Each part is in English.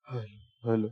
Hello. Hello.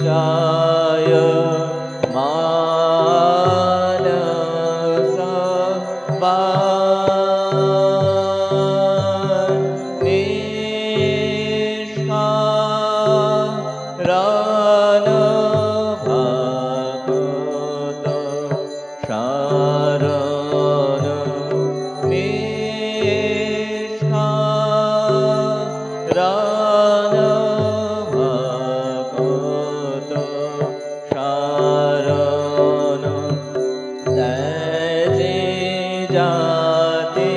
Jaya जाते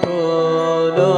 फूलो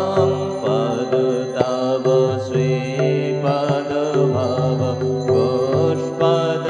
संपद तव श्रीपाद भव पुष्पाद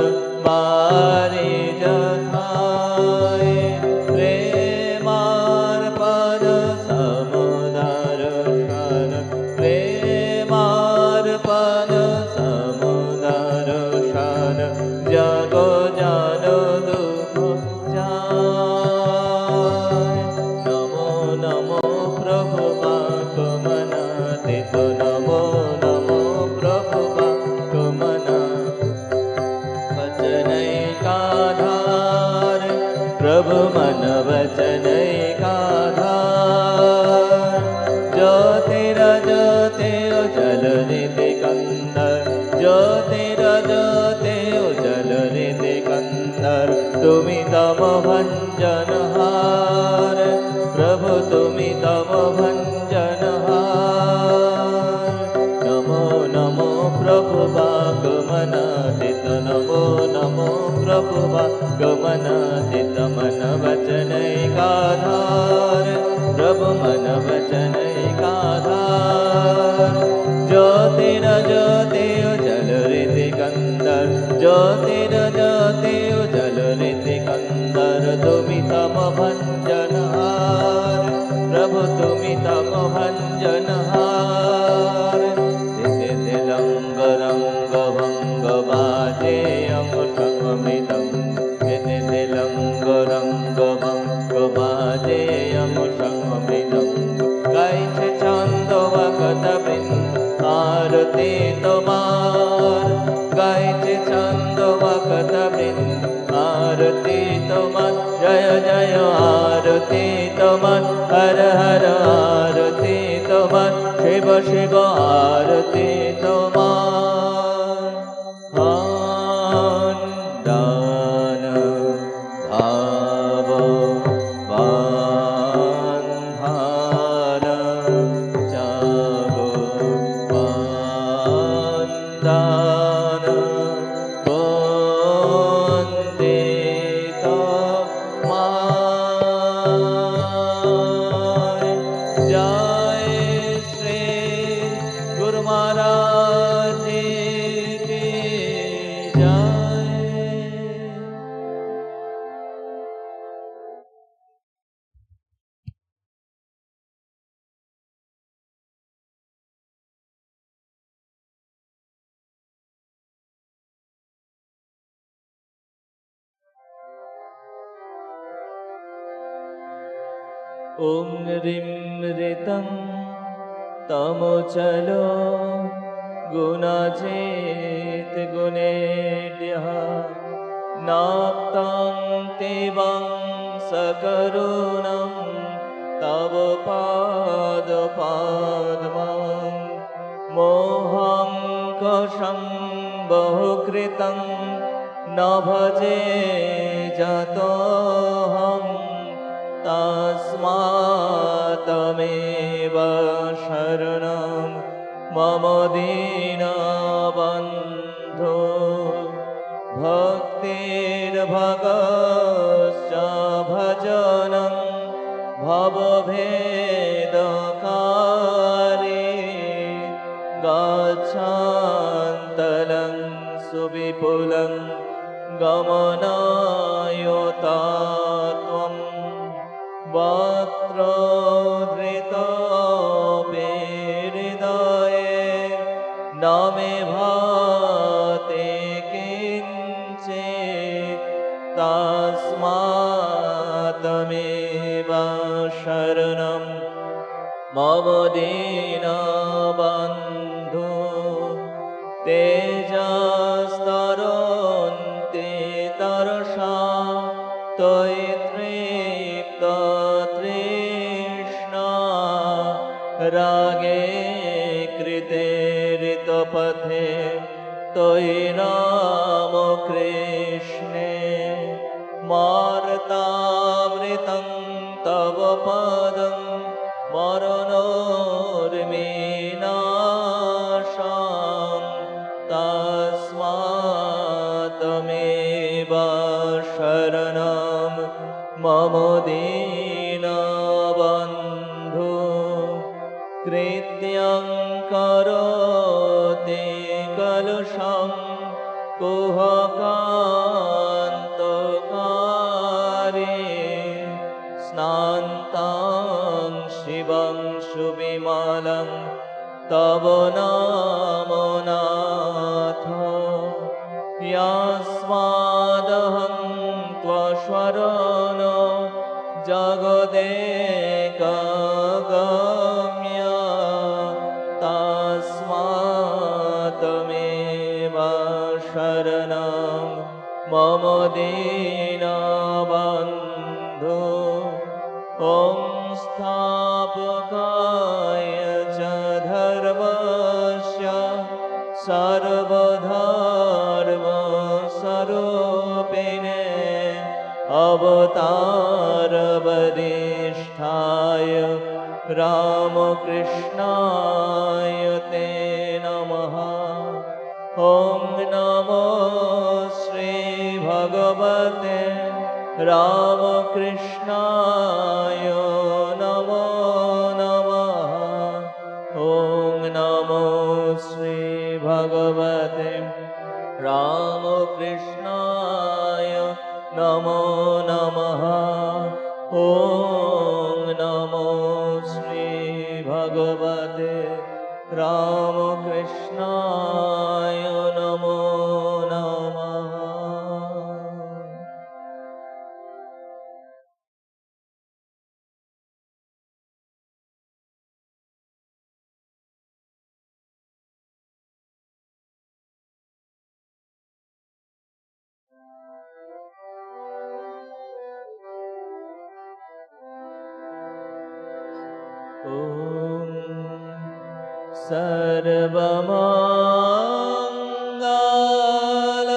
प्रभु मन वचन एकाधार ज्योतिरज्योति उजल निधि कंदर ज्योतिरज्योति उजल निधि कंदर तुमि तम भंजनहार प्रभु तुमि तम भंजनहार नमो नमो प्रभु भागमनादित नमो नमो प्रभु भागमनादित मन वचन एकाधार प्रभु मन वचन एकाधार ज्योतिरज्योति उजल ऋति कंदर ज्योतिरज्योति उजल ऋति कंदर तुमि तम भंजनहार प्रभु तुमि तम भंजनहार लंग रंग भंग बाजे अमृतम लंग रंग भंग बाजे अमृतम गाइছে ছন্দ ভকত বৃন্দ आरती তোমার গাইছে ছন্দ ভকত বৃন্দ आरती তোমার জয় জয় आरती তোমার हर हर आरती তোমার शिव शिव आरती তোমার দান ভাব বান্ধার জাগো দান বন্দিত মায় জয় শ্রী গুরু মহারাজ কি জয়। ओम ह्रीं ऋतं तमोचलो गुणाचेत गुणेभ्यः नाप्तं तेवं सकरुणं तव पादपद्मं मोहं कषं बहुकृतं न भजे जतोऽहम् तस्मात्तमेव शरणं मम दीनबन्धो भक्तिर्भगश्च भजनं भवभेदकारे गच्छन्तलं सुविपुलं गमनायुतात्वं वक्त्रधृतोऽपि हृदये न मे भाति किञ्चित् तस्मात्तमेव शरणं मम दीनबन्धो तेजस्तरोन्ति तरसा त्वयि तृप्ततृष्णा रागे कृते ऋतपथे त्वयि रामकृष्णे मार्तामृतं तव पदं मरणोर्विनाशं तस्मात्तमेव शरणं मम दीनबन्धो कृत्यं करोति कलुषं कुहकान्तकारी स्नान्तं शिवं सुविमलं तव नाम नाथ यस्मादहं त्वशरणो जगदेकगम्य तस्मात्तमेव शरणं मम दीनबन्धो ॐ स्थापकाय च धर्मस्य सर्वधर्मस्वरूपिणे अवतारवरिष्ठाय रामकृष्णाय ते नमः। ॐ नमो श्रीभगवते रामकृष्णाय नमो नमः। ॐ नमो श्रीभगवते रामकृष्णाय नमो नमः। ॐ नमो श्रीभगवते रामकृष्णाय नमो नमः। सर्वमङ्गल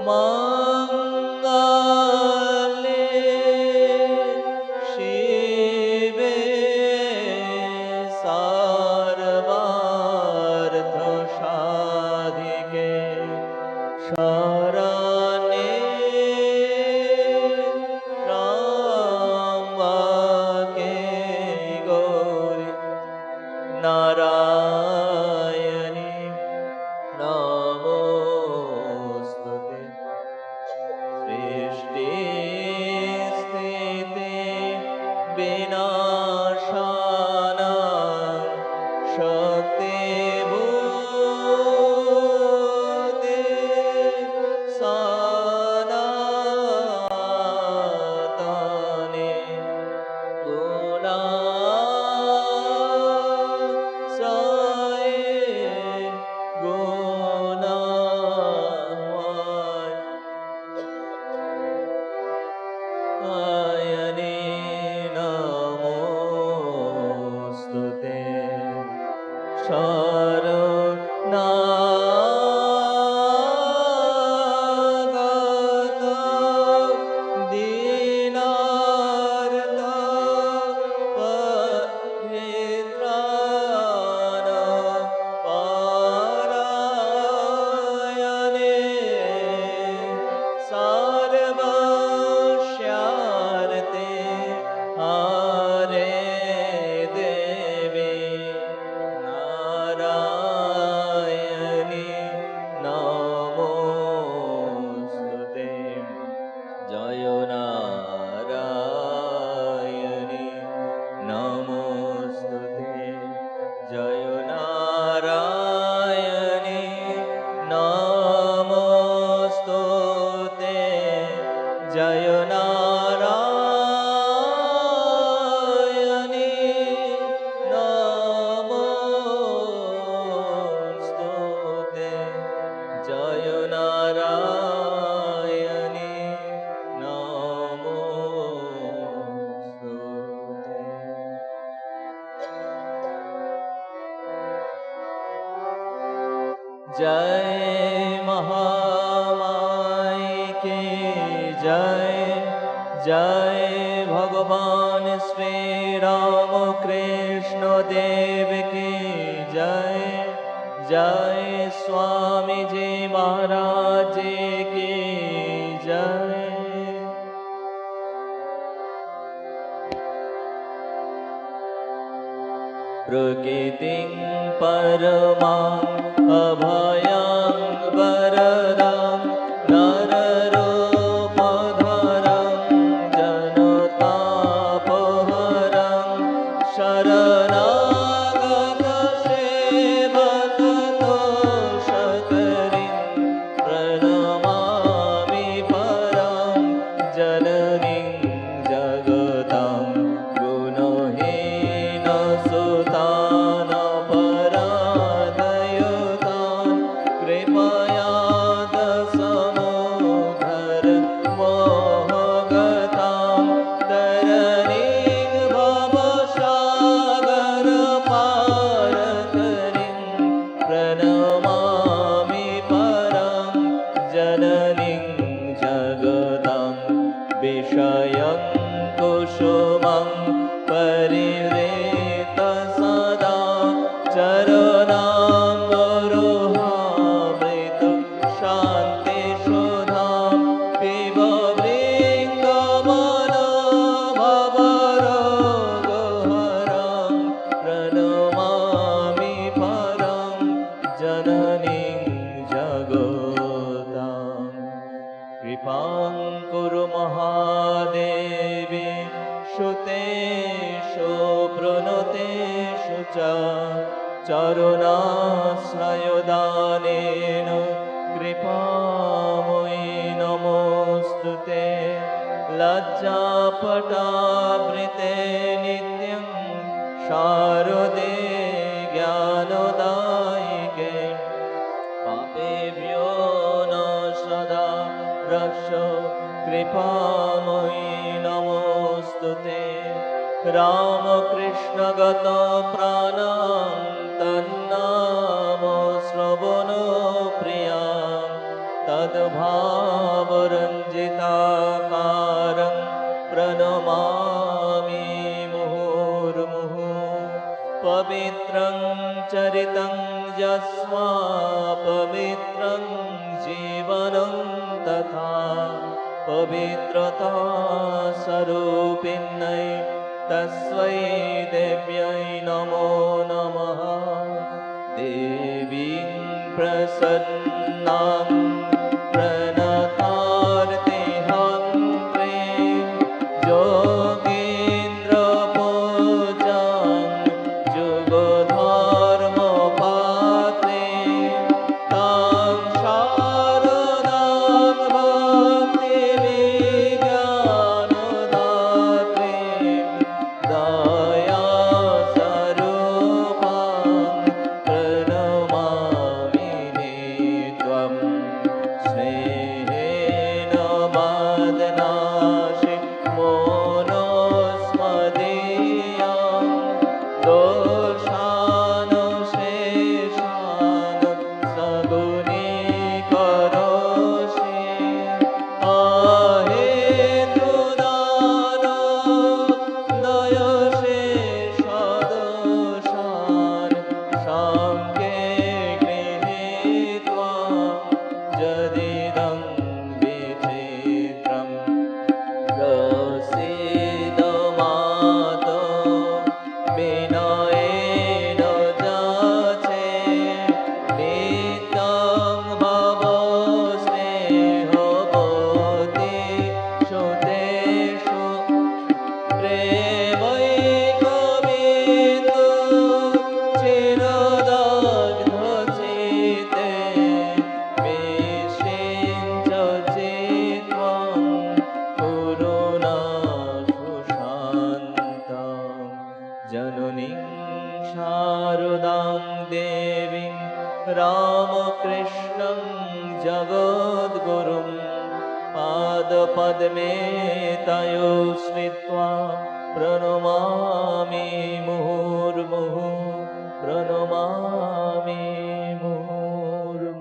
मङ्गले शिवे सर्वार्थसाधिके शरण्ये त्र्यम्बके गौरी नारायणी नमोस्तुते। सृष्टिस्थिति विनाशानां शक्तिभूते सनातने गुणाश्रये गुणमय आयने नमोस्तुते। शरणागत दीनार्त परित्राण परायणे सर्वस्यार्थे हरे देवी नारायणी जय महामाई की जय। जय भगवान श्री रामकृष्ण देव की जय। जय स्वामी जी महाराज जी की जय। प्रकृतिं परमां अभयं वरदां नररूपधरं जनतापहरं शरणागतसेवकतोषकरिं प्रणमामि परं जननीं जगतां गुणहीनसुतान् अपराधयुतान् कृपया दशमोद्धर मोहगतां तरणीं भवसागरपारकरीं प्रणमामि परं जननीं जगतां विषयं कुसुमं परिवृत सदा चरणाम्बुरुहामृत शान्तिसुधां पिब वृन्दमनोभवरोगहरं प्रणमामि परं जननीं जगतां कृपां कुरु महादेवी शुतेषु प्रणतेषु च चरुणाश्रयदानेन कृपामयि नमोऽस्तु ते लज्जापटावृते नित्यं शारदे ज्ञानदायिके पापेभ्यो न सदा रक्ष कृपामयि नमोऽस्तु ते रामकृष्णगत प्राणां तन्नाम श्रवणो प्रियां तद्भावरञ्जिताकारं प्रणमामि मुहुर्मुहुः पवित्रं चरितं यस्वा पवित्रं जीवनं तथा पवित्रता स्वरूपिण्यै तस्मै देव्यै नमो नमः। देवीं प्रसन्नां प्रणतार्तिहन्त्रीं योगीन्द्रपूजां जुगधर्मपात्रीं तां शारदां भक्तिविज्ञानदात्रीं दयास्वरूपां प्रणमामि त्वं स्नेहेन मदनाशि मोनस्मदीयां दोषानुशेषान् सगुणीकरोषि अहेतुदानो दयशेषदोषान् साङ्ख्ये गृहीत्वा यदिदं विचित्रं प्रसीद मातो विनयेन जाचे नित्यं भव स्नेहवती सुतेषु प्रेमैकविन्दु चिरदग्धचित्ते विषिञ्चसि त्वं कुरु न सुशान्तं जननीं शारदां देवीं रामकृष्णं जगद्गुरुं पादपद्मे तयो स्मृत्वा प्रणमामि मुहुर्मुहुः प्रणमामि मुहुर्मुहुः।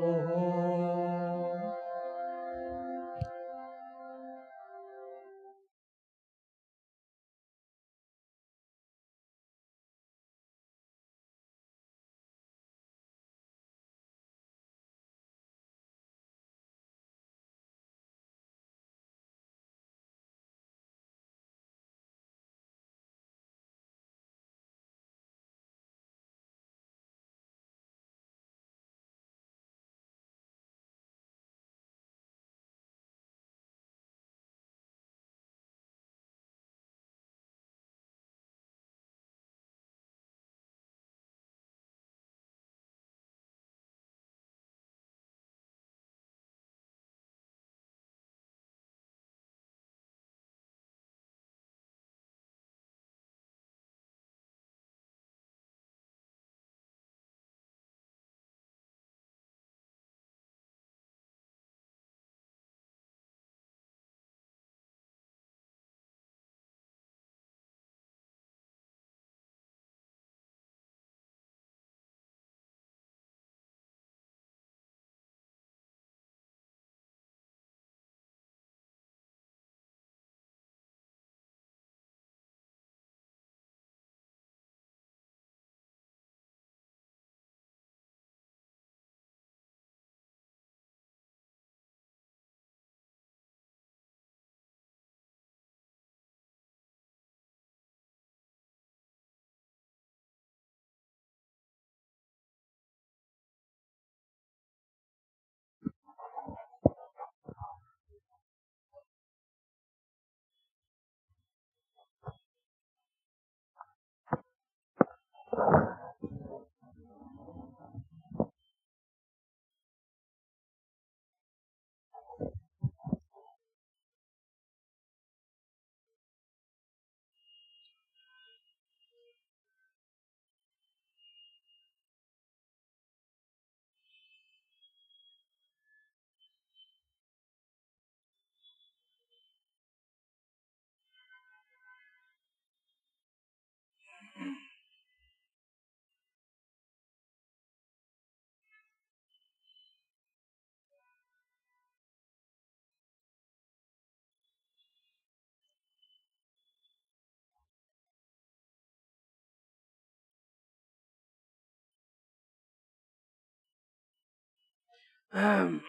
Om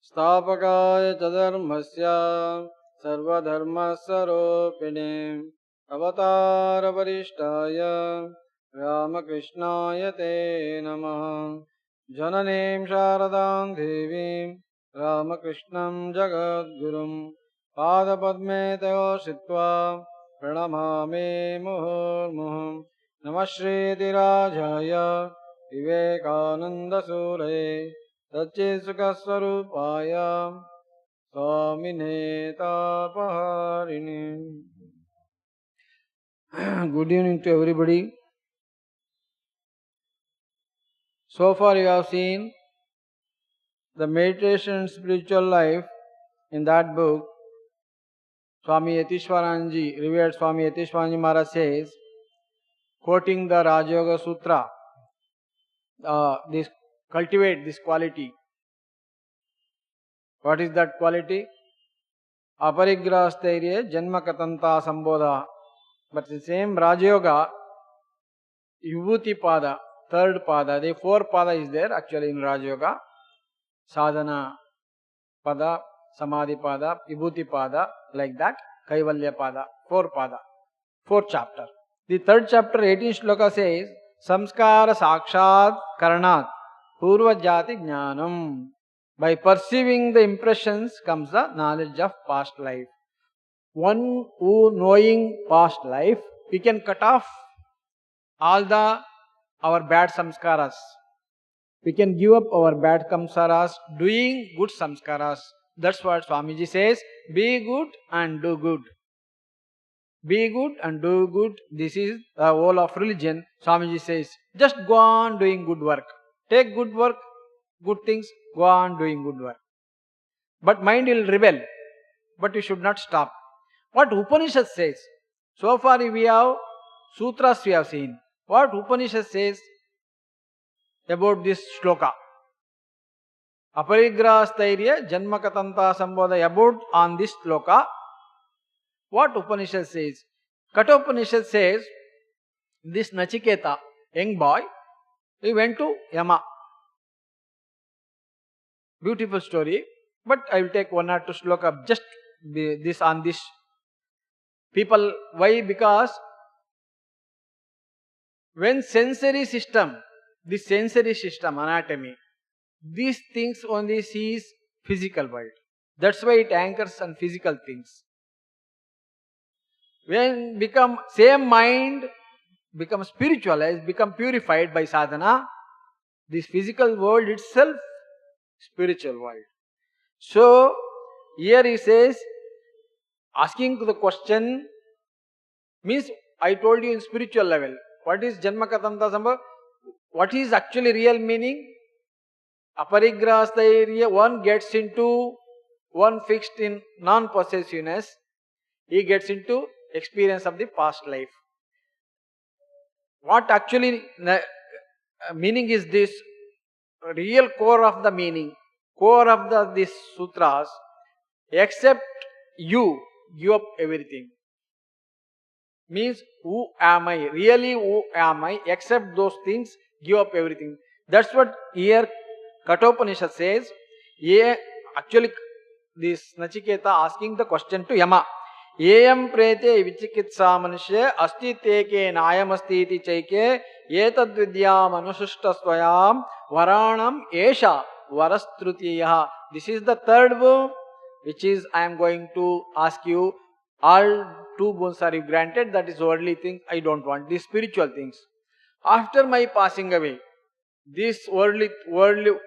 Stapakaya Chadarmasya Sarvadharmasarupine Avatara Varishtaya Ramakrishnaya Te Namaha Jananim Sharadam Devim Ramakrishnam Jagadgurum Padapadme Teo Shitva Pranamami Muhurmuhum Namah Shri Dirajaya Vivekananda Sure Satchesukaswarupaya Swamine Tapaharini. Good evening to everybody. So far you have seen the meditation and spiritual life in that book. Swami Yatishwaranji, revered Swami Yatishwaranji Maharaj says, quoting the Rajayoga Sutra, this cultivate this quality. What is that quality? Aparigrahastairya janma katanta sambodha. But the same Rajayoga, Vibhuti Pada, third Pada, the four Pada is there actually in Rajayoga. Sadhana Pada, Samadhi Pada, Vibhuti Pada, like that. Kaivalya Pada, four Pada, fourth chapter. The third chapter, 18th shloka says, Samskara Sakshat Karanat Purva Jati Jnanam. By perceiving the impressions comes the knowledge of past life. One who knowing past life, we can cut off all our bad samskaras. We can give up our bad samskaras, doing good samskaras. That's what Swamiji says, be good and do good. Be good and do good. This is the whole of religion. Swamiji says, just go on doing good work. Take good work, good things, go on doing good work. But mind will rebel. But you should not stop. What Upanishad says, so far we have sutras we have seen. What Upanishad says about this shloka? Aparigrahastairya janmakatanta sambodha. About on this shloka, what Upanishad says? Kathopanishad says, this Nachiketa, young boy, he went to Yama. Beautiful story. But I will take one or two shloka just this on this. People, why? Because when sensory system, this sensory system, anatomy, these things only sees physical world. That's why it anchors on physical things. When become same mind, become spiritualized, become purified by sadhana, this physical world itself, spiritual world. So, here he says, asking the question means, I told you in spiritual level, what is Janmakatanta Sambhava? What is actually real meaning? Aparigrahastairya, one gets into, one fixed in non-possessiveness, he gets into experience of the past life. What actually meaning is this? Real core of the meaning, core of these sutras, except you, give up everything. Means, who am I? Really, who am I? Accept those things, give up everything. That's what here Kathopanishad says. Actually, this Nachiketa asking the question to Yama. Yeyam prete vichikitsa manushe asti teke nayam asti iti chaike yetad vidyam anusushta swayam varanam esha varastrutiyaha. This is the third boon which is I am going to ask you. All two boons are granted, that is worldly things I don't want, these spiritual things. After my passing away, this worldly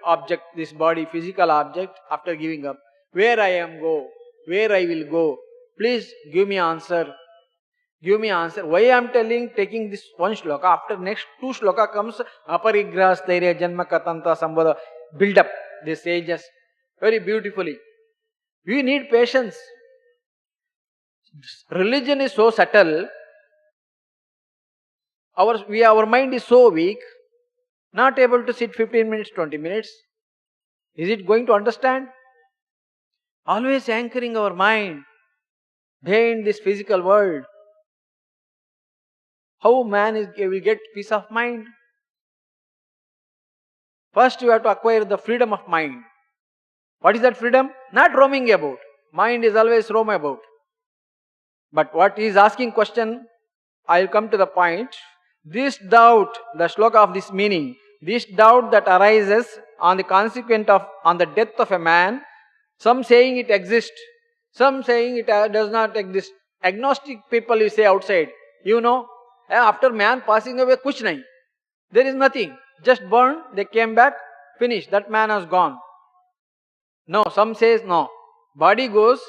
object, this body, physical object, after giving up, where I am go, where I will go, please give me answer. Give me answer. Why I am taking this one shloka, after next two shloka comes Aparigrahastairya Janma Katanta Sambodha. Build up the sages very beautifully. We need patience. Religion is so subtle, our mind is so weak, not able to sit 15 minutes, 20 minutes. Is it going to understand? Always anchoring our mind behind this physical world. How man will get peace of mind? First you have to acquire the freedom of mind. What is that freedom? Not roaming about. Mind is always roam about. But what he is asking question, I will come to the point. This doubt, the shloka of this meaning, this doubt that arises on the consequent of, on the death of a man, some saying it exists, some saying it does not exist. Agnostic people you say outside, you know, after man passing away, kuch nahi. There is nothing. Just burned, they came back, finished. That man has gone. No, some says no. Body goes,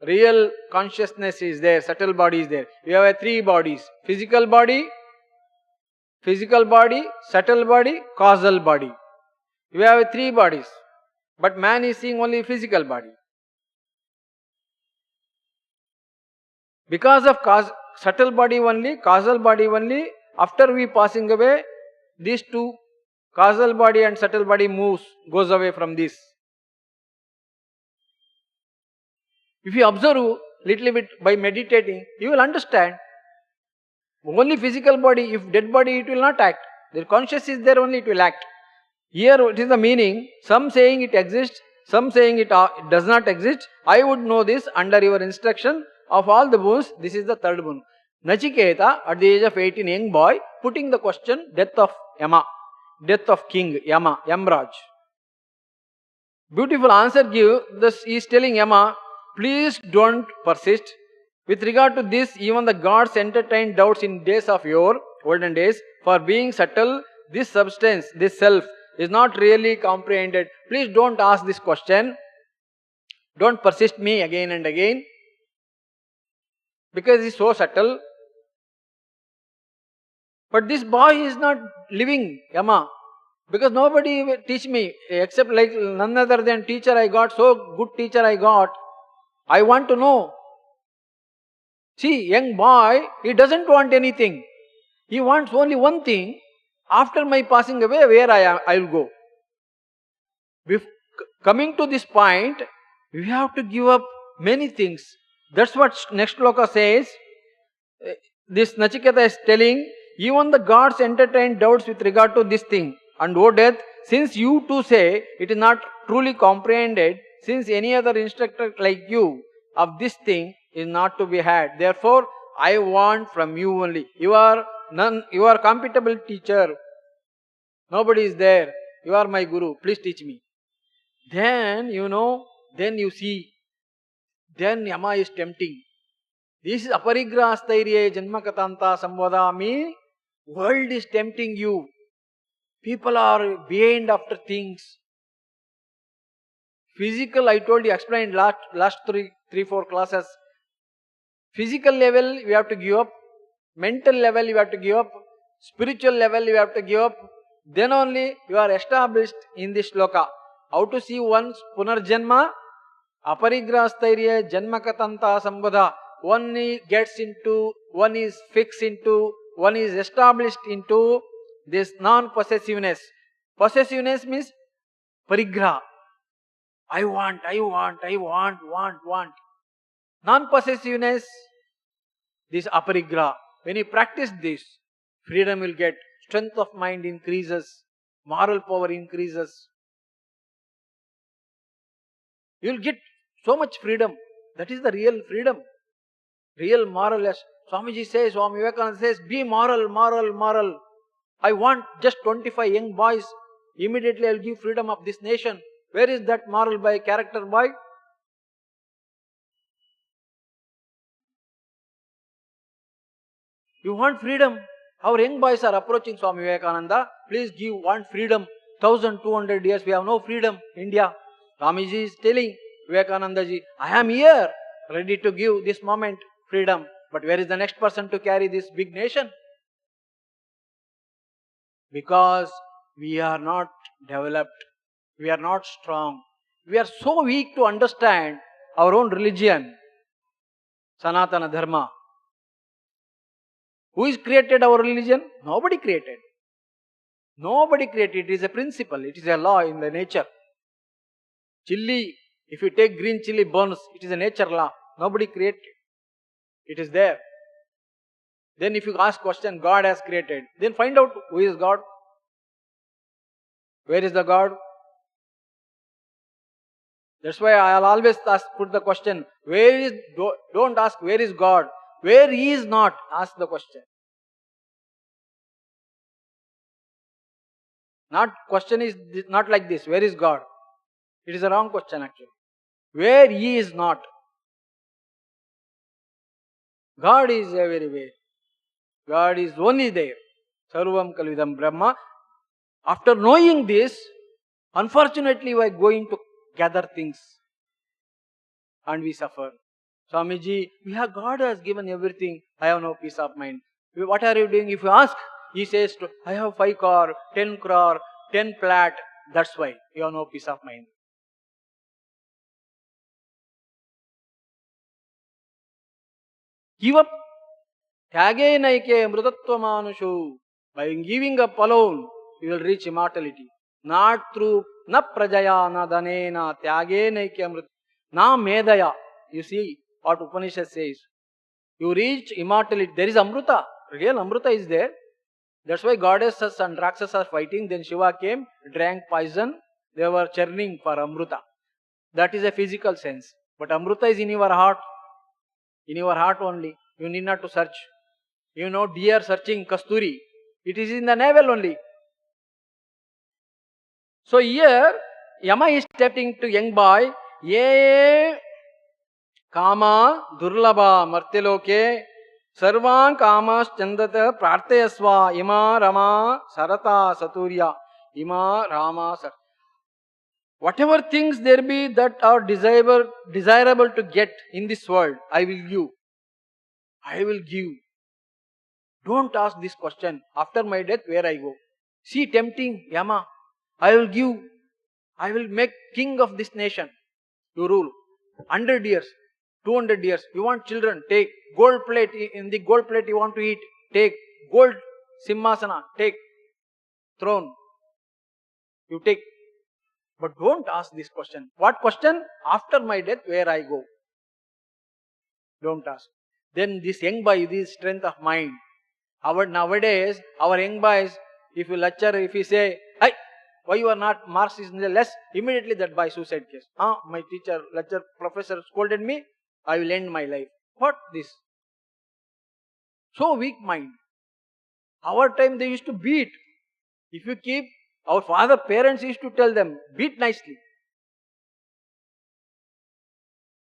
real consciousness is there, subtle body is there. You have three bodies. Physical body, subtle body, causal body. You have three bodies. But man is seeing only physical body. Because of subtle body only, causal body only, after we passing away, these two, causal body and subtle body goes away from this. If you observe little bit by meditating, you will understand. Only physical body, if dead body, it will not act. The conscious is there only, it will act. Here it is the meaning, some saying it exists, some saying it does not exist. I would know this under your instruction. Of all the boons, this is the third boon. Nachiketa, at the age of 18, young boy, putting the question, death of Yama, death of king Yama, Yamraj. Beautiful answer give, this he is telling Yama, please don't persist. With regard to this, even the gods entertained doubts in days of yore, olden days, for being subtle, this substance, this self, is not really comprehended. Please don't ask this question. Don't persist me again and again. Because he is so subtle. But this boy is not living, Yama. Because nobody will teach me, except like none other than teacher I got, so good teacher I got. I want to know. See, young boy, he doesn't want anything. He wants only one thing. After my passing away, where I will go. Coming to this point, we have to give up many things. That's what next shloka says. This Nachiketa is telling, even the gods entertain doubts with regard to this thing. And O death, since you too say it is not truly comprehended, since any other instructor like you of this thing is not to be had, therefore I want from you only. You are compatible teacher. Nobody is there. You are my guru. Please teach me. Then you see. Then Yama is tempting. This is aparigrastairye janmakatanta samvadami. World is tempting you. People are behind after things. Physical, I told you, explained last three, 4 classes. Physical level, you have to give up. Mental level, you have to give up. Spiritual level, you have to give up. Then only you are established in this shloka. How to see one's punarjanma? Aparigrastairya janmakatanta sambadha. One is fixed into, one is established into this non-possessiveness. Possessiveness means parigraha. I want. Non-possessiveness, this aparigraha. When you practice this, freedom will get, strength of mind increases, moral power increases. You will get so much freedom. That is the real freedom. Real moral, as Swamiji says, Swami Vivekananda says, be moral. I want just 25 young boys. Immediately I will give freedom of this nation. Where is that moral boy, character boy? You want freedom. Our young boys are approaching Swami Vivekananda. Please want freedom. 1200 years we have no freedom. India. Swamiji is telling Vivekananda ji, I am here, ready to give this moment freedom. But where is the next person to carry this big nation? Because we are not developed. We are not strong. We are so weak to understand our own religion, Sanatana Dharma. Who is created our religion? Nobody created. Nobody created. It is a principle. It is a law in the nature. Chili, if you take green chili burns, it is a nature law. Nobody created. It is there. Then if you ask question, God has created. Then find out who is God. Where is the God? That's why I'll always put the question, don't ask where is God. Where He is not, ask the question. Question is not like this, where is God? It is a wrong question actually. Where He is not. God is everywhere. God is only there. Sarvam Kalvidam Brahma. After knowing this, unfortunately we are going to gather things and we suffer. Swamiji, God has given everything. I have no peace of mind. What are you doing? If you ask, he says, I have 5 car, 10 crore, 10 flat. That's why you have no peace of mind. Give up. Tyage naike mrutatva manushu. By giving up alone, you will reach immortality. Not through na prajaya na danena tyage naike amrit. Na medaya. You see what Upanishad says. You reach immortality. There is Amruta. Real Amruta is there. That's why goddesses and Rakshasas are fighting. Then Shiva came, drank poison. They were churning for Amruta. That is a physical sense. But Amruta is in your heart. In your heart only. You need not to search. You know, deer searching Kasturi. It is in the navel only. So here, Yama is stepping to young boy. Ye Kama Durlabha Martiloke Sarvan Kamas Chandata Prarthayasva Ima Rama Sarata Saturya Ima Rama Sar. Whatever things there be that are desirable to get in this world, I will give. I will give. Don't ask this question. After my death, where I go? See, tempting, Yama. I will give. I will make king of this nation. You rule. 100 years. 200 years. You want children? Take. Gold plate. In the gold plate you want to eat? Take. Gold simhasana. Take. Throne. You take. But don't ask this question. What question? After my death, where I go? Don't ask. Then this young boy, this strength of mind. Nowadays, our young boys, if you lecture, if you say, hey, why you are not, marks is less, immediately that boy suicide case. My teacher, lecture, professor scolded me, I will end my life. What this? So weak mind. Our time they used to beat. If you keep, our father, parents used to tell them, beat nicely.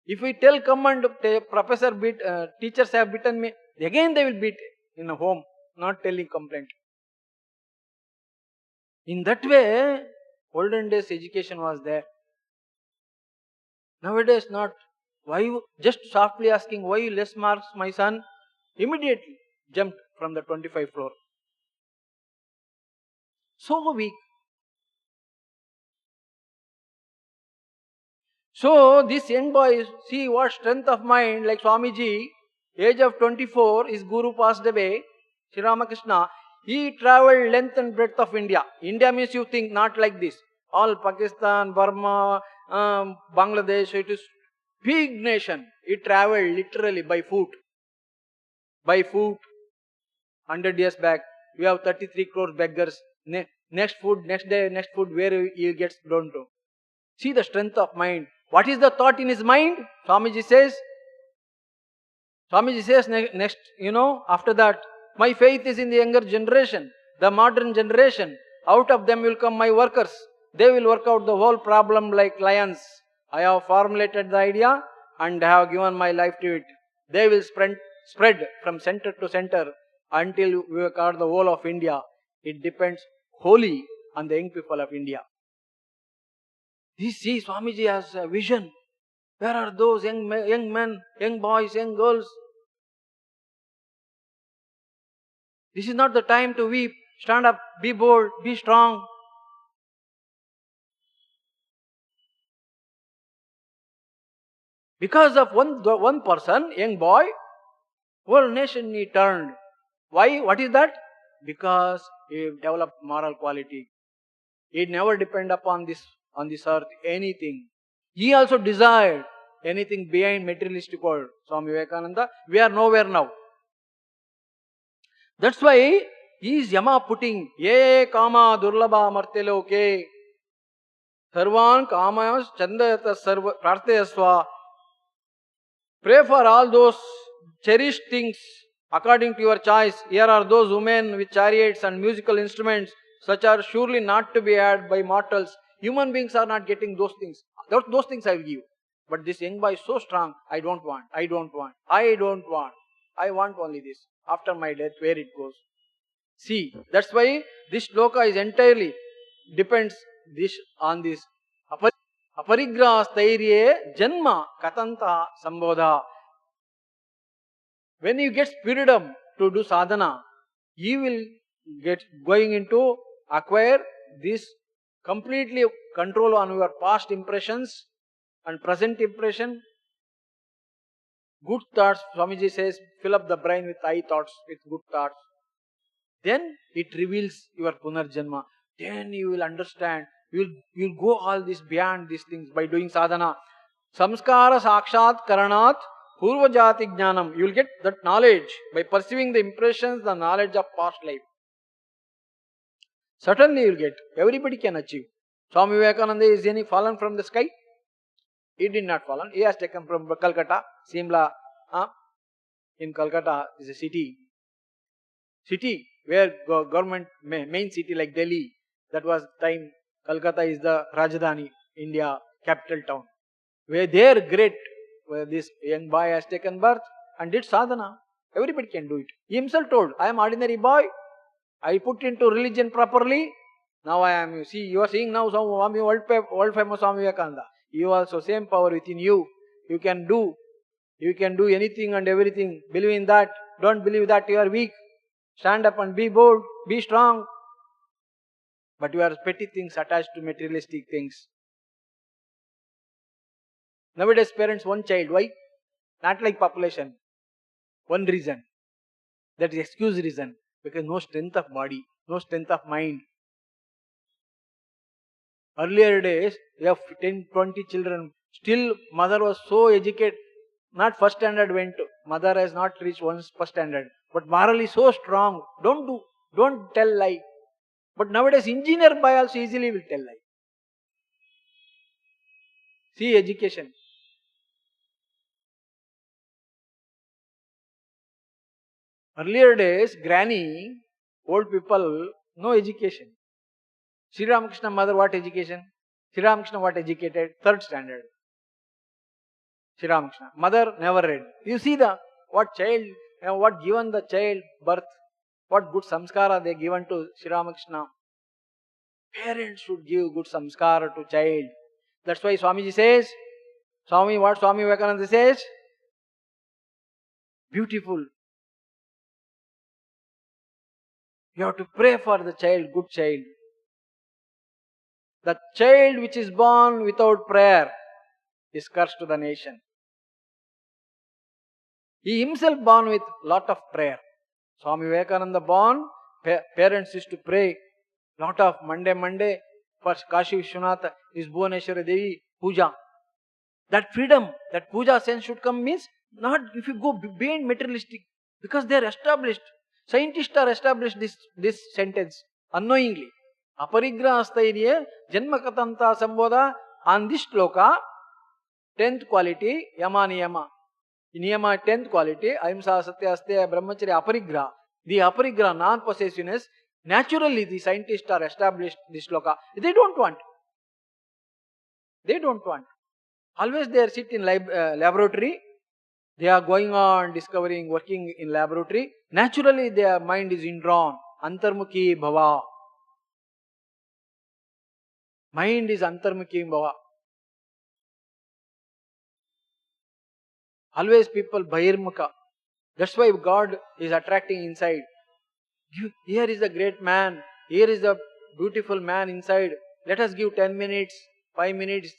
If we tell, come and professor beat, teachers have beaten me, again they will beat in a home, not telling complaint. In that way, olden days education was there. Nowadays not. Why you, just softly asking, why you less marks, my son? Immediately jumped from the 25th floor. So weak. So this young boy, see what strength of mind, like Swamiji, age of 24, his guru passed away, Sri Ramakrishna, he travelled length and breadth of India. India means you think not like this. All Pakistan, Burma, Bangladesh, it is big nation. He travelled literally by foot. By foot. 100 years back, we have 33 crore beggars. Next food, next day, next food, where he gets blown to. See the strength of mind. What is the thought in his mind? Swamiji says next, after that, my faith is in the younger generation, the modern generation. Out of them will come my workers. They will work out the whole problem like lions. I have formulated the idea and have given my life to it. They will spread from center to center until we cover the whole of India. It depends wholly on the young people of India. See, Swamiji has a vision. Where are those young men, young boys, young girls? This is not the time to weep. Stand up, be bold, be strong. Because of one person, young boy, whole nation he turned. Why? What is that? Because he developed moral quality. He never depend upon this on this earth anything. He also desired anything behind materialistic world. Swami Vivekananda, we are nowhere now. That's why he is Yama putting Ye Kama Durlabha Marteloke. Sarvan kamayas chandayata sarva prarthayasva. Pray for all those cherished things according to your choice. Here are those women with chariots and musical instruments, such are surely not to be had by mortals. Human beings are not getting those things. Those things I will give. But this young boy is so strong, I don't want, I don't want, I don't want. I want only this. After my death, where it goes. See, that's why this shloka is entirely depends this on this. Aparigrahastairye janma katanta sambodha. When you get freedom to do sadhana, you will get going into acquire this completely control on your past impressions and present impression. Good thoughts, Swamiji says, fill up the brain with I thoughts, with good thoughts. Then it reveals your punarjanma. Then you will understand. You will go all this beyond these things by doing sadhana. Samskara sakshat karanat purva jati jnanam. You will get that knowledge by perceiving the impressions, the knowledge of past life. Certainly you will get. Everybody can achieve. Swami Vivekananda is any fallen from the sky? He did not fallen. He has taken from Calcutta. Simla in Calcutta is a city. City where government, main city like Delhi, that was time Calcutta is the Rajdhani, India, capital town. Where they are great, where this young boy has taken birth and did sadhana. Everybody can do it. He himself told, I am ordinary boy. I put into religion properly. Now I am, see, you are seeing now some world famous Swami Vivekananda. You also same power within you. You can do anything and everything. Believe in that. Don't believe that you are weak. Stand up and be bold. Be strong. But you are petty things attached to materialistic things. Nowadays parents one child. Why? Not like population. One reason. That is excuse reason. Because no strength of body. No strength of mind. Earlier days, you have 10, 20 children. Still, mother was so educated. Not first standard went. Mother has not reached one's first standard. But morally so strong. Don't tell lie. But nowadays, engineer boy also easily will tell lie. See education. Earlier days, granny, old people, no education. Sri Ramakrishna mother, what education? Sri Ramakrishna what educated? Third standard. Sri Ramakrishna. Mother never read. You see what child, what given the child birth, what good samskara they given to Sri Ramakrishna. Parents should give good samskara to child. That's why Swamiji says, what Swami Vivekananda says? Beautiful. You have to pray for the child, good child. The child which is born without prayer is cursed to the nation. He himself born with lot of prayer. Swami Vivekananda born, parents used to pray lot of Monday for Kashi Vishwanatha, is Bhuvaneshwari Devi, puja. That freedom, that puja sense should come means not if you go beyond materialistic, because they are established. Scientists are established this sentence unknowingly. Aparigrahastairye janmakatanta sambodha. On this shloka, 10th quality, yama niyama. Niyama 10th quality, ahimsa satya asteya brahmacharya aparigraha. The aparigraha, non-possessiveness, naturally the scientists are established this shloka. They don't want. They don't want. Always they are sit in laboratory. They are going on discovering, working in laboratory. Naturally their mind is indrawn. Antarmukhi bhava. Mind is antarmukhi bhava. Always people bahirmukha. That's why God is attracting inside. Here is a great man. Here is a beautiful man inside. Let us give 10 minutes, 5 minutes.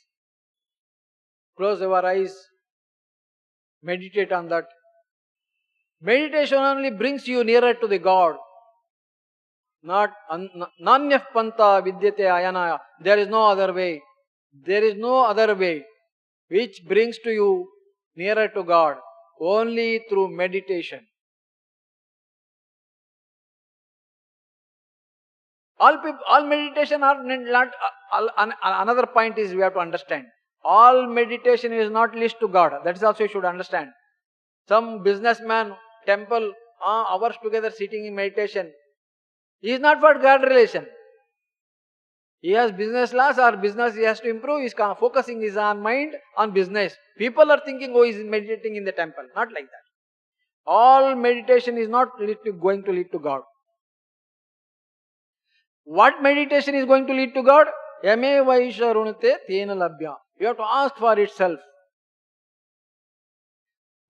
Close our eyes. Meditate on that. Meditation only brings you nearer to the God. Not nanyah panta vidyate ayanaya. There is no other way. There is no other way which brings to you nearer to God. Only through meditation. All meditation are not. Another point is we have to understand. All meditation is not leads to God. That is also you should understand. Some businessman, temple, hours together sitting in meditation. He is not for God relation. He has business loss or business he has to improve. He is focusing his on mind on business. People are thinking, oh, he is meditating in the temple. Not like that. All meditation is not going to lead to God. What meditation is going to lead to God? Yame vaisharunate tena labhya. You have to ask for itself.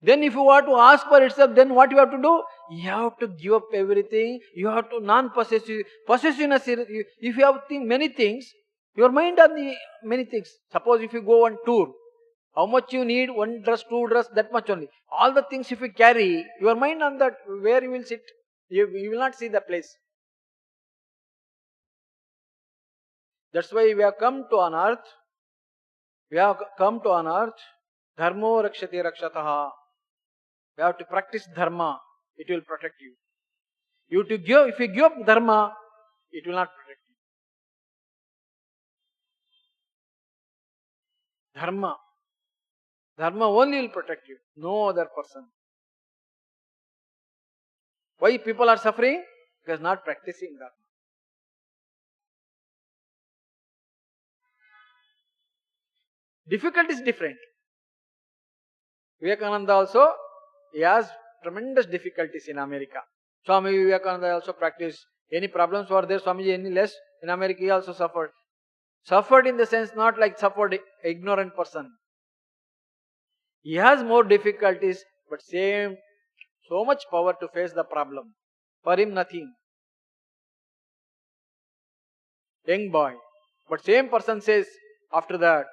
Then if you want to ask for itself, then what you have to do? You have to give up everything. You have to non-possessive. Possessiveness, if you have many things, your mind on the many things. Suppose if you go on tour, how much you need? One dress, two dress, that much only. All the things if you carry, your mind on that, where you will sit, you will not see the place. That's why we have come to an earth. We have come to an earth. Dharmo rakshati rakshataha. We have to practice dharma. It will protect you. If you give up dharma, it will not protect you. Dharma only will protect you. No other person. Why people are suffering? Because not practicing dharma. Difficulty is different. Vivekananda also, he has tremendous difficulties in America. Swami Vivekananda also practiced. Any problems were there, Swamiji, any less? In America he also suffered. Suffered in the sense not like suffered ignorant person. He has more difficulties, but so much power to face the problem. For him nothing. Young boy. But same person says after that,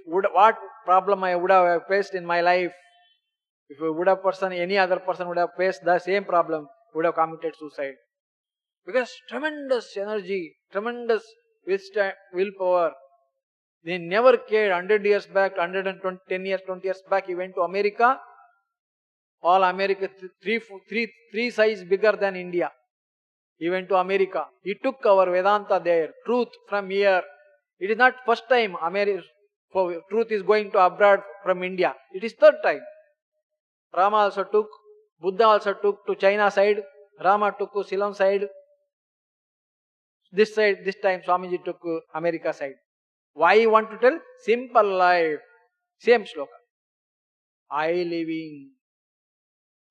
what problem I would have faced in my life, if any other person would have faced the same problem, would have committed suicide. Because tremendous energy, tremendous willpower. They never cared. 100 years back, 110 years, 20 years back, he went to America. All America, three size bigger than India. He went to America. He took our Vedanta there. Truth from here. It is not first time truth is going to abroad from India. It is third time. Rama also took. Buddha also took to China side. Rama took to Ceylon side. This time Swamiji took America side. Why you want to tell? Simple life. Same shloka. I living,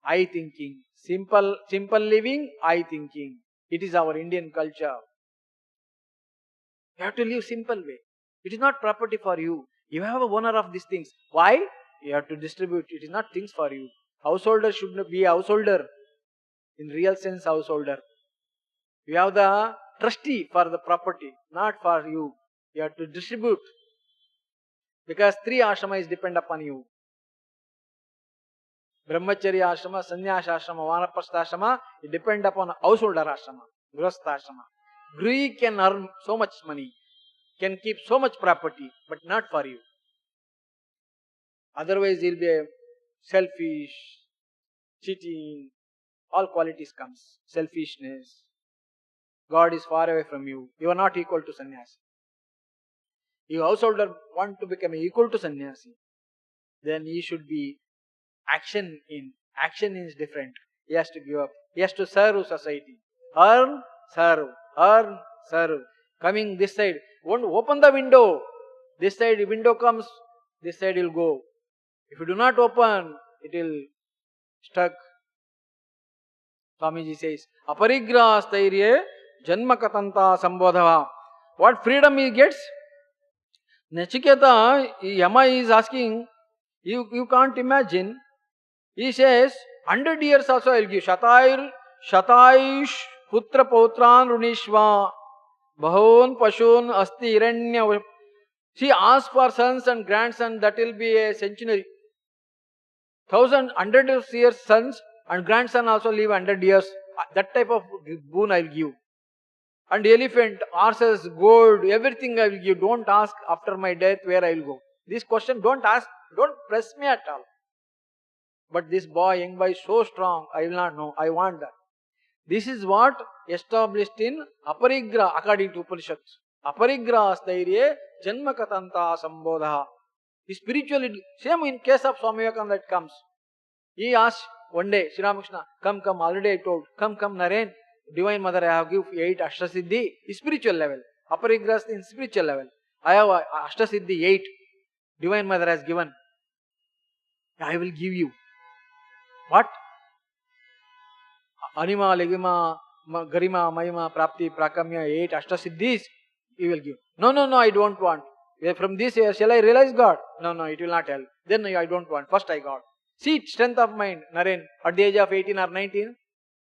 I thinking. Simple living, I thinking. It is our Indian culture. You have to live simple way. It is not property for you. You have a owner of these things. Why? You have to distribute. It is not things for you. Householder should not be a householder. In real sense, householder. You have the trustee for the property, not for you. You have to distribute. Because 3 ashrama is depend upon you. Brahmacharya ashrama, sannyasa ashrama, vanaprastha ashrama, it depend upon householder ashrama, grihastha ashrama. Grihi can earn so much money, can keep so much property, but not for you. Otherwise, he will be selfish, cheating, all qualities comes. Selfishness. God is far away from you. You are not equal to sannyasi. If householder want to become equal to sannyasi, then he should be action in. Action is different. He has to give up. He has to serve society. Earn, serve. Earn, serve. Coming this side. Won't open the window. This side window comes. This side will go. If you do not open, it will stuck. Swamiji says, Aparigraha stairye janma katanta sambodhava. What freedom he gets? Nachiketa, Yama is asking, you can't imagine. He says, 100 years also I will give. Shataish putra pautran runishva. Bahon pashun asti iranya. She asks for sons and grandsons, that will be a centenary. 100 years sons and grandson also live 100 years. That type of boon I will give. And elephant, horses, gold, everything I will give. Don't ask after my death where I will go. This question don't ask, don't press me at all. But this boy, young boy is so strong, I will not know. I want that. This is what established in Aparigraha according to Upanishads. Aparigraha stairye janma katanta sambodha. Spiritually, same in case of Swami Vivekananda that comes. He asked one day, Sri Ramakrishna, come, already I told, come, Naren, Divine Mother, I have give 8 Ashtasiddhi, spiritual level. Aparigraha in spiritual level. I have Ashtasiddhi 8, Divine Mother has given. I will give you. What? Anima, Legima, Garima, Mahima, Prapti, Prakamya, 8 Ashtasiddhis, he will give. No, I don't want. From this, shall I realize God? No, it will not help. Then I don't want. First I got. See, strength of mind. Naren, at the age of 18 or 19,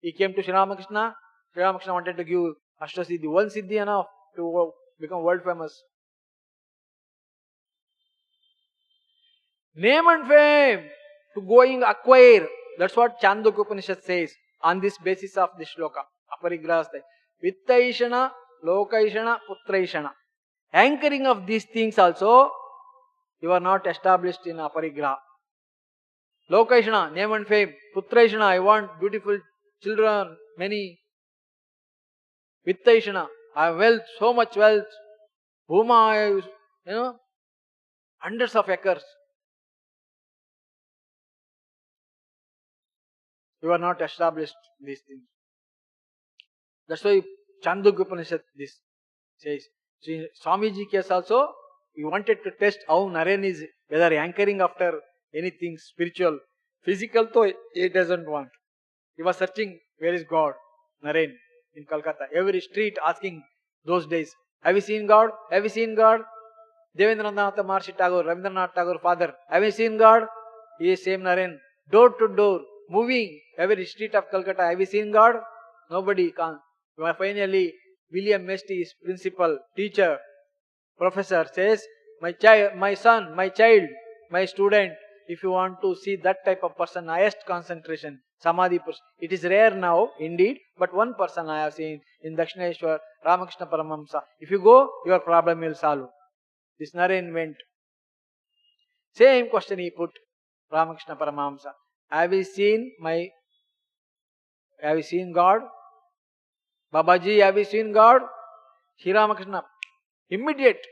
he came to Sri Ramakrishna. Sri Ramakrishna wanted to give Ashtasiddhi. One Siddhi enough to become world famous. Name and fame to going acquire. That's what Chandogya Upanishad says on this basis of this shloka. Aparigraha. Vittaishana, Lokaishana, Putraishana. Anchoring of these things also, you are not established in Aparigraha. Lokaishana, name and fame. Putraishana, I want beautiful children, many. Vittaishana, I have wealth, so much wealth. Bhuma, hundreds of acres. You are not established these things. That's why Chandogya Upanishad this says. See, Swamiji case also, we wanted to test how Naren is, whether anchoring after anything spiritual. Physical though, he doesn't want. He was searching, where is God? Naren in Calcutta. Every street asking those days, have you seen God? Have you seen God? Devendranath Maharshi Tagore, Rabindranath Tagore, father, have you seen God? He is same Naren. Door to door, moving every street of Calcutta. Have you seen God? Nobody can. Finally, William Mesty, his principal, teacher, professor says, my son, my child, my student, if you want to see that type of person, highest concentration, Samadhi person. It is rare now, indeed, but one person I have seen in Dakshineshwar, Ramakrishna Paramahamsa. If you go, your problem will solve. This Naren went. Same question he put, Ramakrishna Paramahamsa. Have you seen God? Babaji, have you seen God? Sri Ramakrishna, immediate,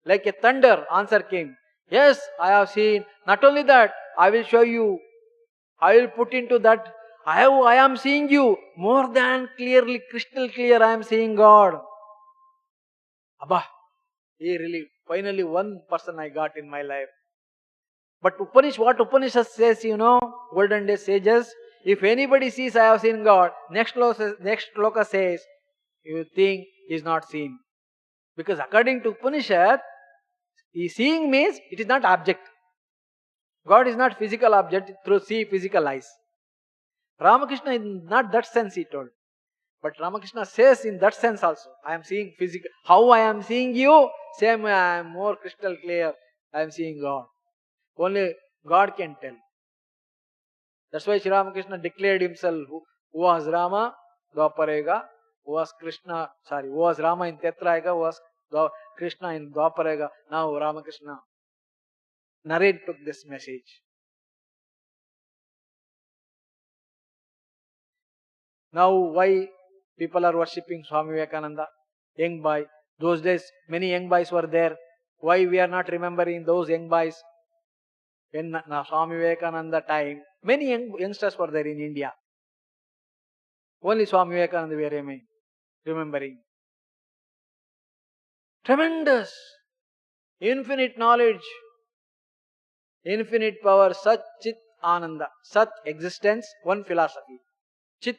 like a thunder, answer came. Yes, I have seen. Not only that, I will show you. I will put into that. I am seeing you more than clearly, crystal clear. I am seeing God. Abba, he really, finally one person I got in my life. But what Upanishad says, golden day sages, if anybody sees I have seen God, next shloka says, you think he is not seen. Because according to Upanishad, seeing means it is not object. God is not physical object through physical eyes. Ramakrishna in not that sense he told. But Ramakrishna says in that sense also, I am seeing physical. How I am seeing you, same I am more crystal clear, I am seeing God. Only God can tell. That's why Sri Ramakrishna declared himself, who was Rama, Dwaparega, who was Rama in Tetrayuga, who was Krishna in Dwaparega, now Ramakrishna. Naren took this message. Now why people are worshipping Swami Vivekananda? Young boy. Those days many young boys were there. Why we are not remembering those young boys? When Swami Vivekananda time, many youngsters were there in India. Only Swami Vivekananda we are remembering. Tremendous, infinite knowledge, infinite power, Sat Chit Ananda. Sat, existence, one philosophy. Chit,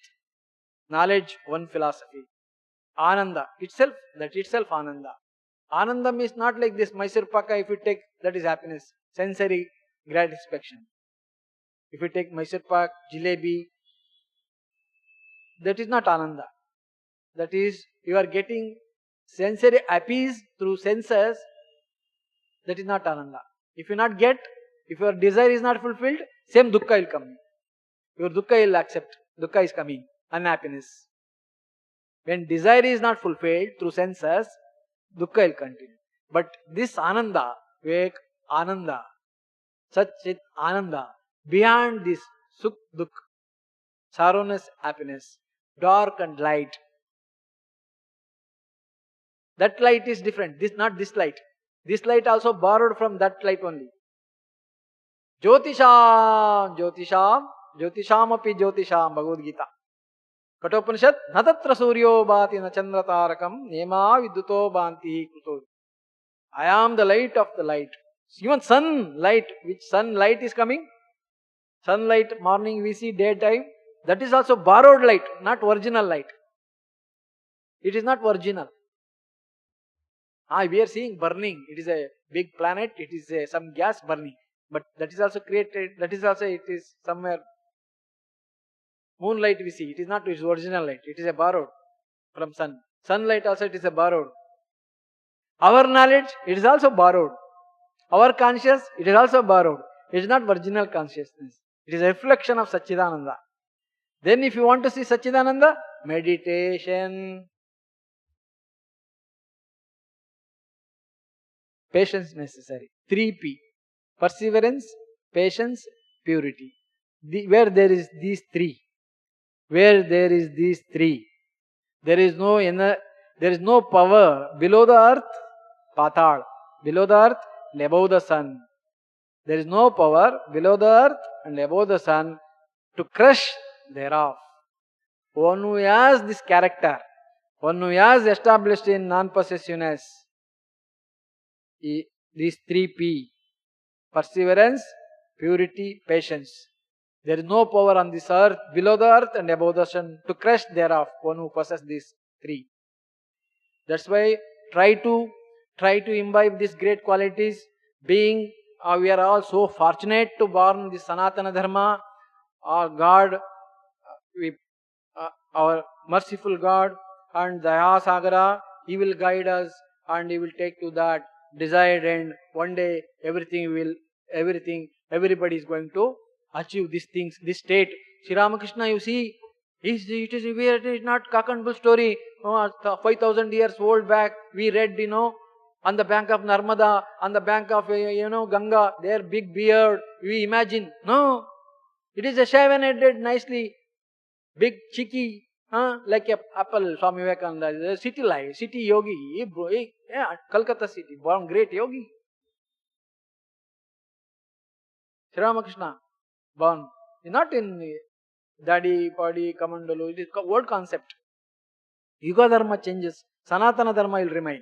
knowledge, one philosophy. Ananda, that itself Ananda. Ananda means not like this Mysore Paka, if you take, that is happiness, sensory gratification. If you take Mysore Pak, Jalebi, that is not Ananda. That is, you are getting sensory appease through senses, that is not Ananda. If you not get, if your desire is not fulfilled, same dukkha will come. Your dukkha will accept. Dukkha is coming, unhappiness. When desire is not fulfilled through senses, dukkha will continue. But this Ananda, Vivek Ananda, Sat Chit Ananda, beyond this Sukh Dukh, sorrowness, happiness, dark and light. That light is different. This not this light. This light also borrowed from that light only. Jyotisham, Jyotisham, Jyotisham api Jyotisham, Bhagavad Gita. Kathopanishad, na tatra suryo bhati na chandra tarakam, nema viduto bhanti kuto. I am the light of the light. Even sun light, which sunlight is coming? Sunlight, morning we see, daytime. That is also borrowed light, not original light. It is not original. We are seeing burning. It is a big planet. It is some gas burning. But that is also created. That is also, it is somewhere. Moonlight we see. It is not its original light. It is a borrowed from sun. Sunlight also it is a borrowed. Our knowledge, it is also borrowed. Our conscious, it is also borrowed. It is not original consciousness. It is a reflection of Satchidananda. Then if you want to see Satchidananda, meditation. Patience necessary. 3P. Perseverance, patience, purity. Where there is these three. Where there is these three. There is no power below the earth, patal. Below the earth and above the sun. There is no power below the earth and above the sun to crush thereof. One who has this character, one who has established in non-possessiveness, these 3P, perseverance, purity, patience. There is no power on this earth, below the earth and above the sun to crush thereof, one who possesses these three. That's why try to imbibe these great qualities. Being, we are all so fortunate to born this Sanatana Dharma. Our God, our merciful God and Daya Sagara, He will guide us and He will take to that desired end. One day everybody is going to achieve these things, this state. Sri Ramakrishna, you see, it is not cock and bull story. 5,000 years old back, we read, on the bank of Narmada, on the bank of, Ganga, their big beard, we imagine. No, it is a shaven-headed, nicely, big, cheeky, like a apple, Swami Vivekananda, city life, city yogi, Calcutta city, born great yogi. Sri Ramakrishna, born, not in Dadi, Padi, Kamandalu, it is word concept. Yuga Dharma changes, Sanatana Dharma will remain.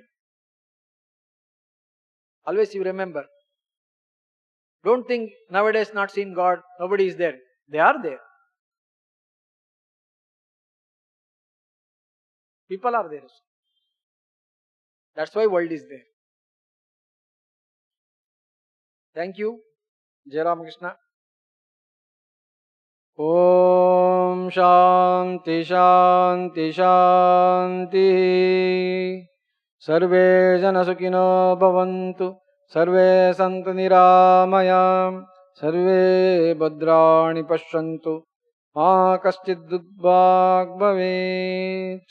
Always you remember. Don't think nowadays not seen God, nobody is there. They are there. People are there. That's why world is there. Thank you. Jai Ramakrishna. Om Shanti Shanti Shanti. Sarve jana sukhino bhavantu. Sarve santu niramayam. Sarve bhadrani pashyantu. Ma kaschid dudbhag bhavet.